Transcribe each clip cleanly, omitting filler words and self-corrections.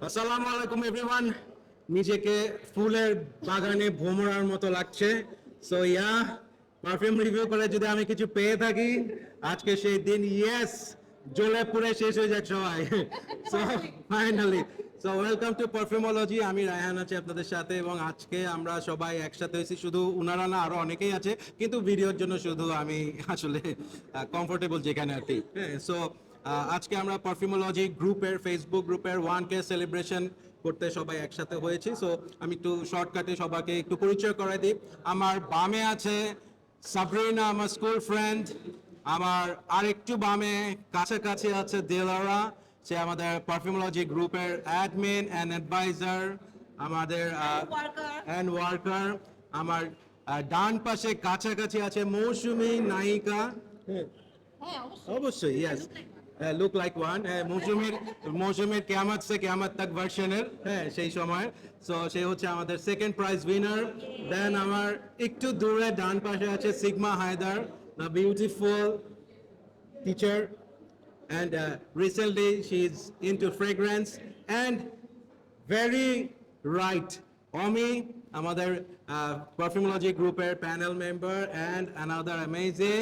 আসসালামু আলাইকুম এভরিওয়ান। নিজেকে ফুলের বাগানে ভ্রমরার মতো লাগছে। সো পারফিউম রিভিউ করে যদি আমি কিছু পেয়ে থাকি আজকে সেই দিন। ইয়েস, জ্বলে পুড়ে শেষ হয়ে যাক সবাই। So finally welcome to পারফিউমোলজি। আমি রায়হান আছি আপনাদের সাথে এবং আজকে আমরা সবাই একসাথে হয়েছি। শুধু উনারা না, আরো অনেকেই আছে, কিন্তু ভিডিওর জন্য শুধু আমি আসলে কমফোর্টেবল যেখানে আর কি। হ্যাঁ, সো আজকে আমরা পারফিউমোলজি গ্রুপের, ফেসবুক গ্রুপের 1K সেলিব্রেশন করতে সবাই একসাথে হয়েছি। সো আমি একটু শর্টকাটে সবাইকে একটু পরিচয় করে দিই। আমার বামে আছে সাবরিনা, আমার স্কুল ফ্রেন্ড। আমার আরেকটু বামে কাছাকাছি আছে দিলারা, সে আমাদের পারফিউমোলজি গ্রুপের অ্যাডমিন অ্যান্ড অ্যাডভাইজার, আমাদের অ্যান্ড ওয়ার্কার। আমার ডান পাশে কাছাকাছি আছে মৌসুমী, নায়িকা। অবশ্যই, ইয়েস, লুক লাইক ওয়ান। মৌসুমীর কেয়ামত সে কেয়ামত তাক ভার্সনের, হ্যাঁ, সেই সময়। সো সে হচ্ছে আমাদের সেকেন্ড প্রাইজ উইনার। দেন আমার একটু দূরে ডান পাশে আছে Sigma Haider, the beautiful teacher, and recently she's into fragrance. And very right, Omi, আমাদের পারফিউমোলজি গ্রুপের panel member and another amazing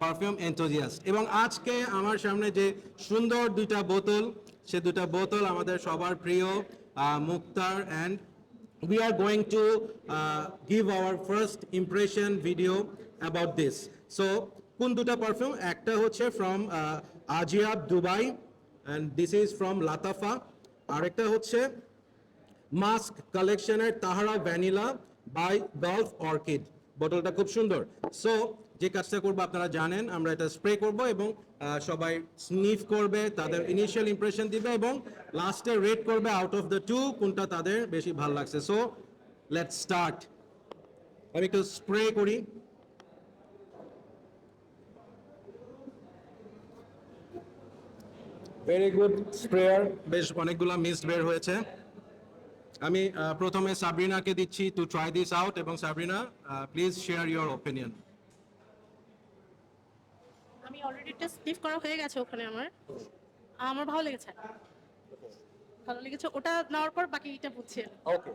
perfume enthusiast. এবং আজকে আমার সামনে যে সুন্দর দুইটা বোতল, সে দুটা বোতল আমাদের সবার প্রিয় মুক্তার। And we are going to give our first impression video about this. So কোন দুটা পারফিউম? একটা হচ্ছে from Ajayeb Dubai and this is from Lattafa. আরেকটা হচ্ছে মাস্ক কালেকশনের তাহারা ভ্যানিলা বাই গলফ অর্কিড। বোতলটা খুব সুন্দর। সো যে কাজটা করবো আপনারা জানেন, আমরা এটা স্প্রে করব এবং সবাই স্নিফ করবে, তাদের ইনিশিয়াল ইমপ্রেশন দিবে এবং লাস্টে রেট করবে আউট অফ দ্য টু কোনটা তাদের বেশি ভালো লাগছে। So let's start. আমি একটু স্প্রে করি। ভেরি গুড স্প্রেয়ার, বেশ অনেকগুলো মিস্ট বের হয়েছে। আমি প্রথমে সাবরিনাকে দিচ্ছি টু ট্রাই দিস আউট। এবং Sabrina, please share your opinion. আমি অলরেডি একটা স্নিফ করা হয়ে গেছে ওখানে। আমার আমার ভালো লেগেছে, ওটা নেওয়ার পর বাকিটা বুঝছি। ওকে,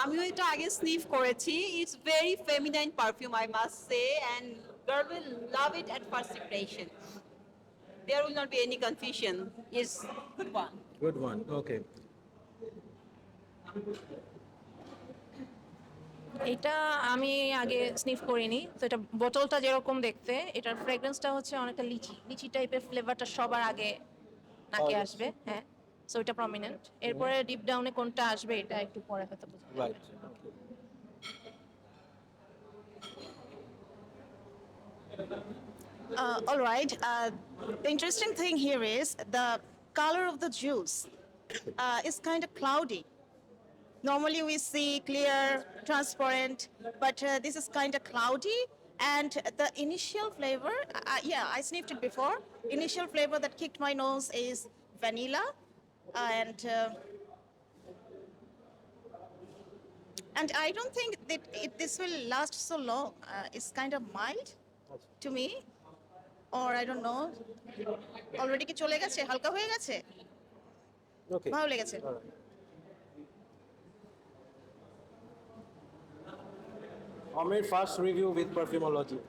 আমিও এটা আগে স্নিফ করেছি। It's very feminine perfume, I must say, and girl will love it at first impression. There will not be any confusion. It's good one. Good one, okay. এটা আমি আগে স্নিফ করিনি, তো এটা বোতলটা যেরকম দেখতে, এটার ফ্রেগ্রেন্সটা হচ্ছে অনেকটা লিচি লিচি টাইপের ফ্লেভারটা সবার আগে নাকে আসবে। হ্যাঁ, সো এটা প্রমিনেন্ট। এরপরে ডিপ ডাউনে কোনটা আসবে এটা একটু পরে হয়তো বুঝতে পারবো। Right. All right. The interesting thing here is the color of the juice is kind of cloudy. Normally we see clear, transparent, but this is kind of cloudy. And the initial flavor, I sniffed it before. Initial flavor that kicked my nose is vanilla, and I don't think that this will last so long. It's kind of mild to me, or I don't know. Already কি চলে গেছে, হালকা হয়ে গেছে, ওকে, ভালো লেগেছে। Amir, first review with Perfumology.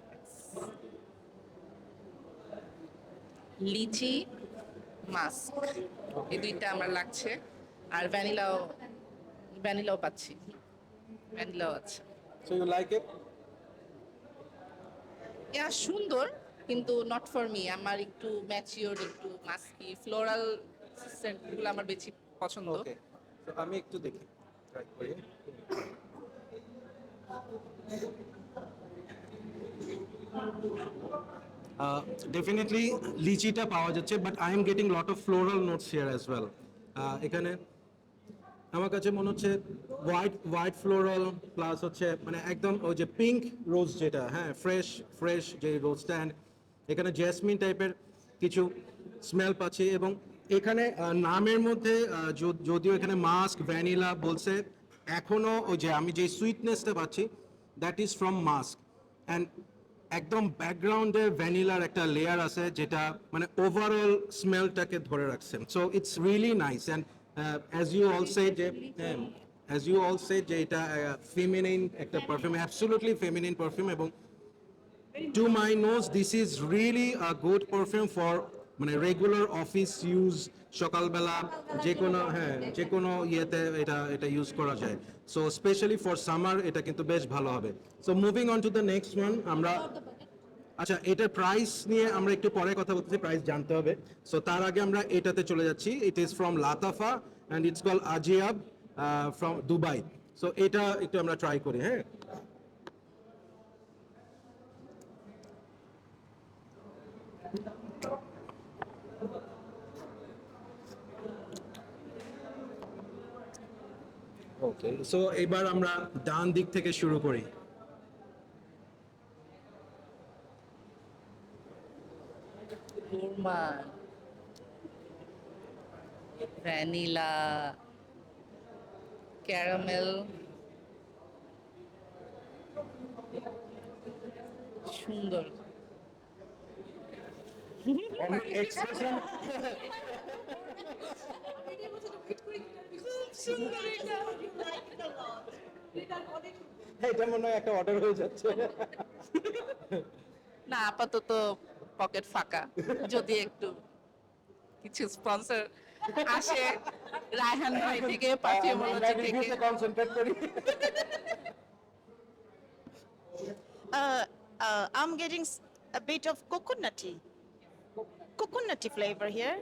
লিচি, mask, এই দুইটা আমার লাগছে। আর ভ্যানিলাও পাচ্ছি, ভ্যানিলাও আছে। So you like it? সুন্দর, কিন্তু নট ফর মি। আমার একটু ম্যাচিওর, একটু মাস্কি, ফ্লোরাল সেন্টগুলো আমার বেশি পছন্দ। ওকে, তো আমি একটু দেখি, ট্রাই করি। ডেফিনেটলি লিচিটা পাওয়া যাচ্ছে, but I am getting lot of floral notes here as well. এখানে আমার কাছে মনে হচ্ছে হোয়াইট ফ্লোরাল প্লাস হচ্ছে মানে একদম ওই যে পিঙ্ক রোজ যেটা, হ্যাঁ, ফ্রেশ যে রোজটা। অ্যান্ড এখানে জেসমিন টাইপের কিছু স্মেল পাচ্ছি। এবং এখানে নামের মধ্যে যদিও এখানে মাস্ক ভ্যানিলা বলছে, এখনো ওই যে আমি যে সুইটনেসটা পাচ্ছি that is from mask. And একদম ব্যাকগ্রাউন্ডে ভ্যানিলার একটা লেয়ার আছে যেটা মানে ওভারঅল স্মেলটাকে ধরে রাখছে। So it's really nice and as you all say যে অ্যাজ ইউ অল সে যে এটা ফেমিনিন একটা পারফিউম, অ্যাবসলিউটলি ফেমিনিন পারফিউম, এবং to my nose this is really a good perfume for মানে রেগুলার অফিস ইউজ, সকালবেলা যে কোনো ইয়েতে এটা এটা ইউজ করা যায়। সো স্পেশালি ফর সামার এটা কিন্তু বেশ ভালো হবে। So moving on to the next one, আমরা আচ্ছা এটার প্রাইস নিয়ে আমরা একটু পরে কথা বলতেছি, প্রাইস জানতে হবে। সো তার আগে আমরা এটাতে চলে যাচ্ছি। It is from Lattafa and it's call Ajayeb from Dubai. So এটা একটু আমরা ট্রাই করি। হ্যাঁ, ওকে, সো এবার আমরা ডান দিক থেকে শুরু করি। গোরমান, ভ্যানিলা, ক্যারামেল, সুন্দর। এক্সপ্রেশন এটা মনে হয় একটা অর্ডার হয়ে যাচ্ছে। না, আপাতত পকেট ফাঁকা, যদি একটু কিছু স্পন্সর আসে রায়হান ভাই থেকে, পারফিউমোলজি থেকে। কনসেন্ট্রেট করি। I'm getting a bit of coconutty flavor here.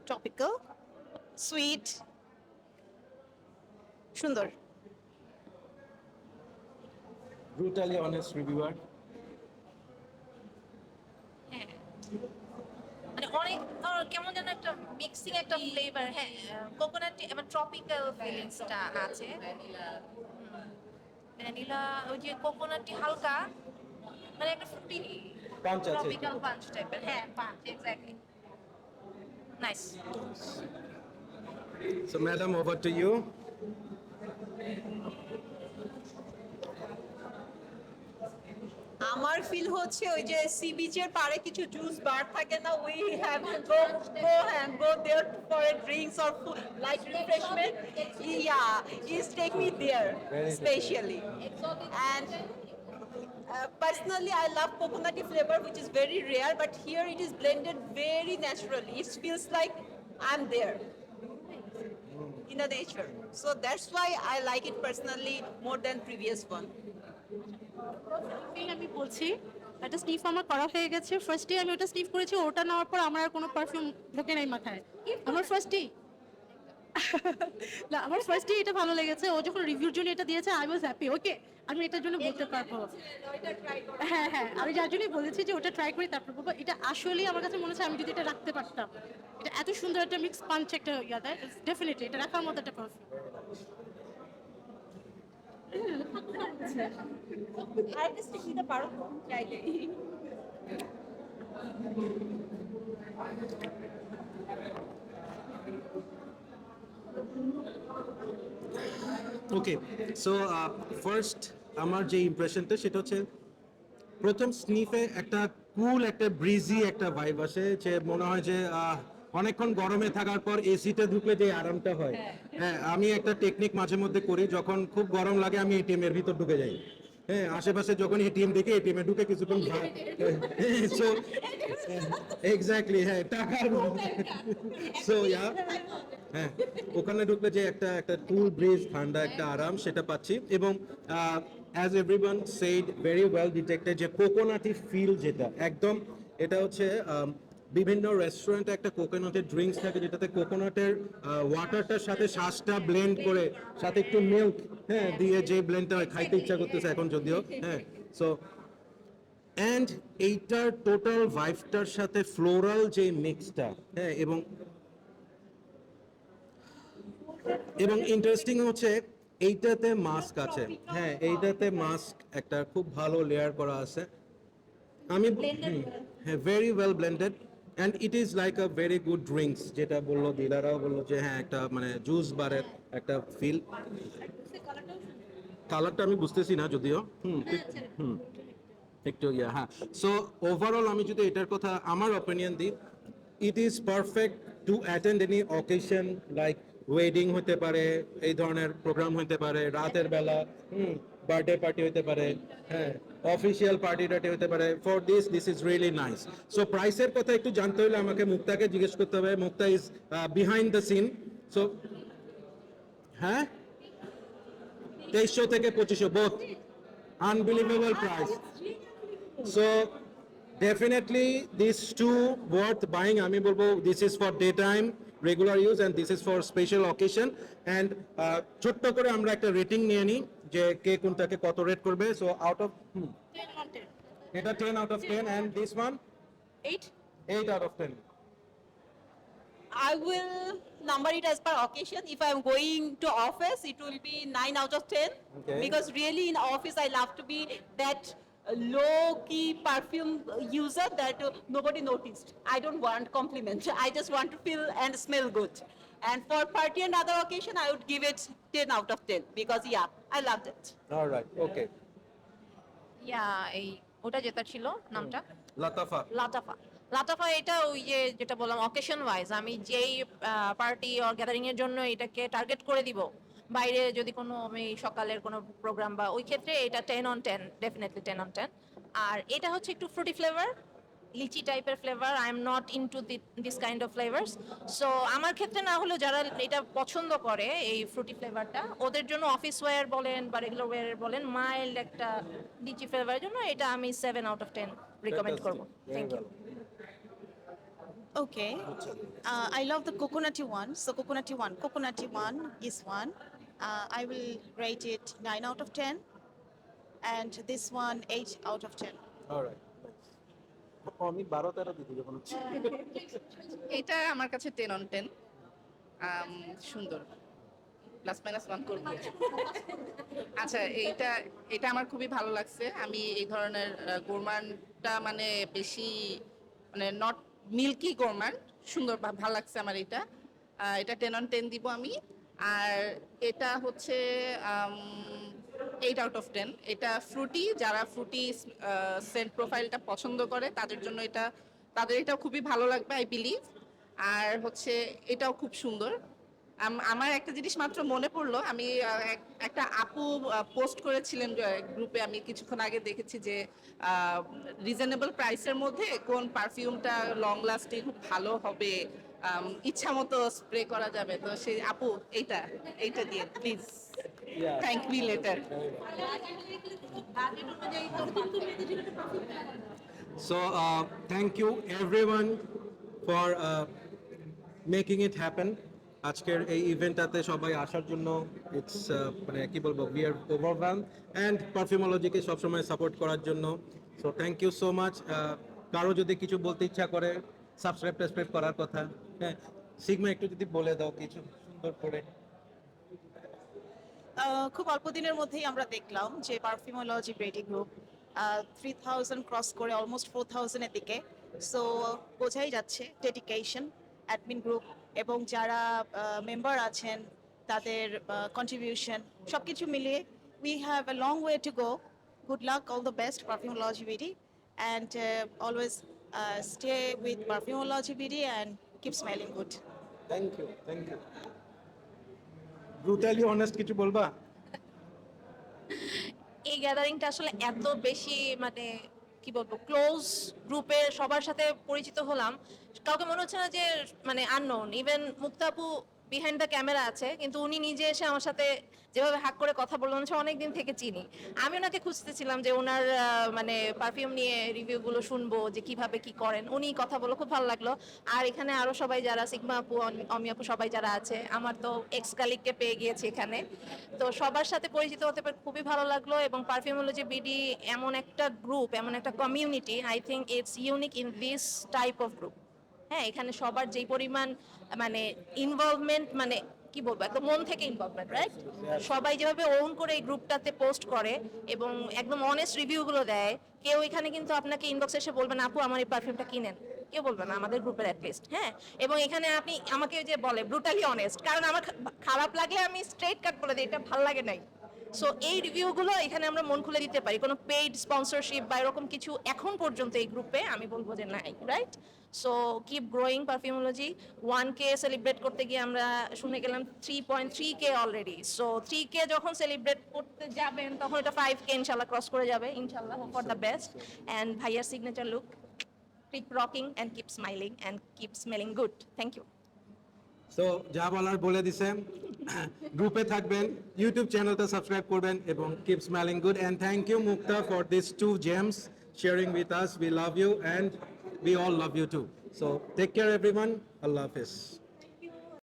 Tropical, sweet, সুন্দর। Brutally honest reviewer. হ্যাঁ, মানে অনেক কেমন যেন একটা মিক্সিং একটা ফ্লেভার, হ্যাঁ, কোকোনাট এবং ট্রপিক্যাল ফিলিংসটা আছে। ভ্যানিলা, ওই যে কোকোনাটি হালকা, মানে একটা ফ্রুটি পাঞ্চ আছে। ট্রপিক্যাল পাঞ্চ টাইপের, হ্যাঁ punch, exactly, nice. So madam, over to you. আমার ফিল হচ্ছে ওই যে সি বিচের পারে কিছু জুস বার থাকে না, we have go there for a drinks or food, like refreshment. Yeah, is take me there especially. And personally I love coconutty flavor, which is very rare, but here it is blended very naturally. It feels like I'm there in the nature, so that's why I like it personally more than previous one. আমি বলছি একটা sniff আমার করা হয়ে গেছে। ফার্স্টে আমি ওটা স্নিফ করেছি, ওটা নেওয়ার পর আমার আর কোনো পারফিউম ঢোকে নাই মাথায়। আমার ফার্স্টেই না, আমার ফার্স্টেই এটা ভালো লেগেছে। ও যখন রিভিউর জন্য এটা দিয়েছে, আই ওয়াজ হ্যাপি। ওকে, আমি এটার জন্য বলতে পারবো। হ্যাঁ হ্যাঁ, আমি যার জন্যই বলেছি যে ওটা ট্রাই করি তারপর বলবো। এটা আসলেই আমার কাছে মনে হচ্ছে আমি যদি এটা রাখতে পারতাম, এটা এত সুন্দর একটা মিক্স পাঞ্চ একটা ইয়া দেয়, ডেফিনেটলি এটা রাখার মতো একটা পারফিউম। আরেকটা স্টিক নিতে পারো চাইলে। ওকে, সো ফার্স্ট আমার যে ইমপ্রেশনটা সেটা হচ্ছে প্রথম স্নিফে একটা কুল, একটা ব্রিজি একটা ভাইব আসে, যে মনে হয় যে অনেকক্ষণ গরমে থাকার পর এসিতে ঢুকলে যে আরামটা হয়। হ্যাঁ, আমি একটা টেকনিক মাঝে মধ্যে করি, যখন খুব গরম লাগে আমি এটিএম এর ভিতর ঢুকে যাই। হ্যাঁ, আশেপাশে যখন এটিএম দেখে এটিএম এ ঢুকে কিছুক্ষণ সো এক্স্যাক্টলি, হ্যাঁ টাকার সো ইয়া, হ্যাঁ ওখানে ঢুকলে যে একটা একটা কুল ব্রিজ, ঠান্ডা একটা আরাম সেটা পাচ্ছি। এবং as everyone said very well detected, যে কোকোনাটি ফিল যেটা একদম, এটা হচ্ছে বিভিন্ন রেস্টুরেন্টে একটা কোকোনাটের ড্রিঙ্কস থাকে যেটাতে কোকোনাটের ওয়াটারটার সাথে শ্বাসটা ব্লেন্ড করে সাথে একটু মিল্ক হ্যাঁ দিয়ে যে ব্লেন্ডটা খাইতে ইচ্ছা করতেছে এখন যদিও। হ্যাঁ, সো অ্যান্ড এইটার টোটাল ভাইবটার সাথে ফ্লোরাল যে মিক্সটা, হ্যাঁ, এবং ইন্টারেস্টিং হচ্ছে এইটাতে মাস্ক আছে। হ্যাঁ, এইটাতে মাস্ক একটা খুব ভালো লেয়ার করা আছে। আমি হ্যাঁ, very well blended and it is like a very good drinks, যেটা বললো দিলারাও বললো যে হ্যাঁ একটা মানে জুস বারের একটা ফিল। কালারটা আমি বুঝতেছি না যদিও। একটু ইয়া হ্যাঁ সো ওভারঅল আমি যদি এটার কথা আমার অপিনিয়ন দিই it is perfect to attend any occasion like wedding হতে পারে এই ধরনের প্রোগ্রাম হতে পারে রাতের বেলা বার্থডে পার্টি হতে পারে হ্যাঁ অফিসিয়াল পার্টি টাটি হতে পারে for this is really nice so প্রাইসের কথা একটু জানতে হলে আমাকে মুক্তাকে জিজ্ঞেস করতে হবে Mukta is behind the scene so হ্যাঁ 2300 থেকে 2500 both unbelievable price so definitely these two worth buying আমি বলবো this is for daytime regular use and this is for special occasion and ছোট্ট করে আমরা একটা রেটিং নিয়ে নিই যে কে কোনটাকে কত রেট করবে so out of 10 on 10 এটা 10 out of 10 and this one 8 8 out of 10 I will number it as per occasion. If I'm going to office, it will be 9 out of 10. Okay. Because really in office, I love to be that low-key perfume user that nobody noticed. I don't want compliment. I just want to feel and smell good. And for party and other occasion, I would give it 10 out of 10 because yeah, I loved it. all right okay ইয়া এই ওটা যেটা ছিল নামটা latafa লাটাফা লাটাফা এটা ওই যে যেটা বললাম অকেশন ওয়াইজ আমি যেই পার্টি অর গ্যাদারিং এর জন্য এটাকে টার্গেট করে দিব বাইরে যদি কোনো আমি সকালের কোনো প্রোগ্রাম বা ওই ক্ষেত্রে এটা 10 on 10 ডেফিনেটলি 10 on 10 আর এটা হচ্ছে একটু ফ্রুটি ফ্লেভার লিচি টাইপের flavour I am not into this kind of flavours so আমার ক্ষেত্রে না হলেও যারা এটা পছন্দ করে এই ফ্রুটি ফ্লেভারটা ওদের জন্য অফিস ওয়্যার বলেন বা রেগুলার ওয়্যার বলেন মাইল্ড একটা লিচি ফ্লেভারের জন্য এটা আমি 7 out of 10 রিকমেন্ড করব thank you Okay. I love the coconutty one. So coconutty one is one. I will rate it 9 out of 10. And this one 8 out of 10. all right আমি 12 13 দিতে যখন হচ্ছে এটা আমার কাছে 10 on 10 সুন্দর প্লাস মাইনাস 1 করব আচ্ছা এটা আমার খুবই ভালো লাগছে আমি এই ধরনের গোরমানটা মানে বেশি মানে নট মিল্কি গোরমান সুন্দর ভালো লাগছে আমার এটা 10 on 10 দিব আমি আর এটা হচ্ছে 8 out of 10 এটা ফ্রুটি যারা ফ্রুটি সেন্ট প্রোফাইলটা পছন্দ করে তাদের জন্য তাদের এটা খুবই ভালো লাগবে আই বিলিভ আর হচ্ছে এটাও খুব সুন্দর আমার একটা জিনিস মাত্র মনে পড়লো আমি একটা আপু পোস্ট করেছিলেন গ্রুপে আমি কিছুক্ষণ আগে দেখেছি যে রিজনেবল প্রাইসের মধ্যে কোন পারফিউমটা লং লাস্টিং খুব ভালো হবে ইচ্ছা মতো স্প্রে করা যাবে তো সেই আপু এইটা দিয়ে please thank me letter So thank you everyone for making it happen. আজকের এই ইভেন্টটাতে সবাই আসার জন্য ইটস মানে কি বলবো উই আর ওভারওয়েলমড এন্ড পারফিউমোলজিকে সবসময় সাপোর্ট করার জন্য so thank you so much কারো যদি কিছু বলতে ইচ্ছা করে সাবস্ক্রাইব করার কথা হ্যাঁ সিগমা একটু যদি বলে দাও কিছু সুন্দর করে খুব অল্প দিনের মধ্যেই আমরা দেখলাম যে পারফিউমোলজি ব্রেডি গ্রুপ 3000 ক্রস করে অলমোস্ট 4000 এর দিকে সো বোঝাই যাচ্ছে ডেডিকেশন অ্যাডমিন গ্রুপ এবং যারা মেম্বার আছেন তাদের কন্ট্রিবিউশন সবকিছু মিলিয়ে we have a long way to go good luck all the best Perfumology BD and always stay with Perfumology BD and keep smelling good thank you brutally honest কিছু বলবা এই গ্যাদারিংটা আসলে এত বেশি মানে কি বলবো ক্লোজ গ্রুপের সবার সাথে পরিচিত হলাম কাউকে মনে হচ্ছে না যে মানে আননোন ইভেন মুক্তাপু বিহাইন্ড দ্য ক্যামেরা আছে কিন্তু উনি নিজে এসে আমার সাথে যেভাবে হাক করে কথা বললেন সে অনেকদিন থেকে চিনি আমি ওনাকে খুঁজতেছিলাম যে ওনার মানে পারফিউম নিয়ে রিভিউগুলো শুনবো যে কিভাবে কি করেন উনি কথা বলে খুব ভালো লাগলো আর এখানে আরো সবাই যারা সিগমা আপু অমি আপু সবাই যারা আছে আমার তো এক্স কালিগকে পেয়ে গিয়েছি এখানে তো সবার সাথে পরিচিত হতে পেরে খুবই ভালো লাগলো এবং পারফিউমোলজি বিডি এমন একটা গ্রুপ এমন একটা community I think it's unique in this type of group হ্যাঁ এখানে সবার যেই পরিমাণ মানে ইনভলভমেন্ট মানে কি বলবো একদম মন থেকে ইনভলভমেন্ট রাইট সবাই যেভাবে ওন করে এই গ্রুপটাতে পোস্ট করে এবং একদম অনেস্ট রিভিউগুলো দেয় কেউ এখানে কিন্তু আপনাকে ইনবক্সে এসে বলবেন আপু আমার এই পারফিউমটা কিনেন কেউ বলবে না আমাদের গ্রুপের অ্যাটলিস্ট হ্যাঁ এবং এখানে আপনি আমাকে যে বলে ব্রুটালি অনেস্ট কারণ আমার খারাপ লাগলে আমি স্ট্রেট কাট বলে দিই এটা ভালো লাগে নাই সো এই রিভিউগুলো এখানে আমরা মন খুলে দিতে পারি, কোনো পেইড স্পন্সরশিপ বা এরকম কিছু এখন পর্যন্ত এই গ্রুপে আমি বলবো যে নাই, right? So keep growing পারফিউমোলজি। 1K celebrate করতে গিয়ে আমরা শুনে গেলাম 3.3K অলরেডি। সো 3K যখন সেলিব্রেট করতে যাবেন তখন এটা 5K ইনশাল্লাহ ক্রস করে যাবে, ইনশাল্লাহ, hope for the best. And ভাইয়ার signature look, keep rocking and keep smiling and keep smelling good. Thank you. So যা বলার বলে দিছে, গ্রুপে থাকবেন, ইউটিউব চ্যানেলটা সাবস্ক্রাইব করবেন এবং keep smelling good. And thank you Mukta for this 2 gems sharing with us. We love you and we all love you too. So take care everyone. Allah Hafiz.